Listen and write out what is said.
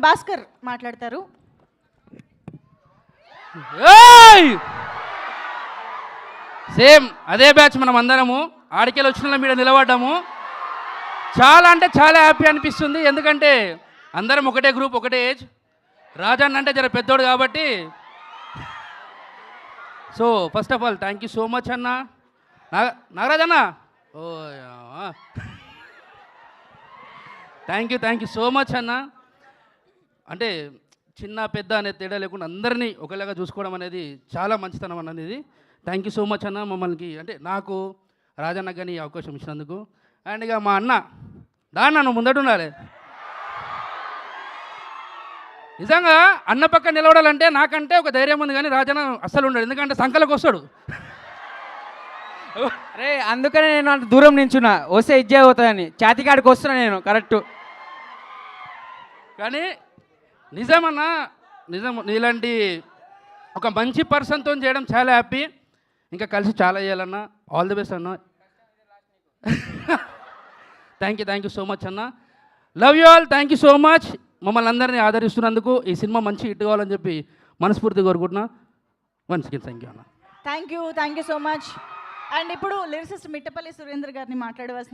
భాస్కర్ మాట్లాడతారు. సేమ్ అదే బ్యాచ్ మనం అందరము ఆడికెళ్ళి వచ్చిన మీద నిలబడ్డాము. చాలా అంటే చాలా హ్యాపీ అనిపిస్తుంది. ఎందుకంటే అందరం ఒకటే గ్రూప్, ఒకటే ఏజ్. రాజన్న అంటే జర పెద్దోడు కాబట్టి. So first of all thank you so much అన్న. నాగరాజ్ అన్న, ఓ థ్యాంక్ యూ సో మచ్ అన్న. అంటే చిన్న పెద్ద అనే తేడా లేకుండా అందరినీ ఒకలాగా చూసుకోవడం అనేది చాలా మంచితనం అనేది. థ్యాంక్ యూ సో మచ్ అన్న. మమ్మల్ని అంటే నాకు రాజన్న కానీ ఈ అవకాశం ఇచ్చినందుకు. అండ్ ఇక మా అన్న దాన్న నువ్వు ముందట ఉండాలి. నిజంగా అన్న పక్కన నిలబడాలంటే నాకంటే ఒక ధైర్యం ఉంది, కానీ రాజన్న అస్సలు ఉండడు. ఎందుకంటే సంకలకు వస్తాడు. అరే అందుకనే నేను అంత దూరం నించున్నా, వస్తే ఇజ్జే అవుతుందని. చాతికాడికి వస్తున్నా నేను కరెక్ట్. కానీ నిజమన్నా, నిజం నీలాంటి ఒక మంచి పర్సన్తో చేయడం చాలా హ్యాపీ. ఇంకా కలిసి చాలా చేయాలన్నా. ఆల్ ది బెస్ట్ అన్న. థ్యాంక్ యూ సో మచ్ అన్న. Love you all. Thank you so much మమ్మల్ని అందరినీ ఆదరిస్తున్నందుకు. ఈ సినిమా మంచి హిట్ కావాలని చెప్పి మనస్ఫూర్తిగా కోరుకుంటున్నా. వన్స్ అగైన్ థ్యాంక్ యూ అన్న. Thank you so much. And ఇప్పుడు లిరిసిస్ట్ మిట్టపల్లి సురేంద్ర గారిని మాట్లాడవలసింది.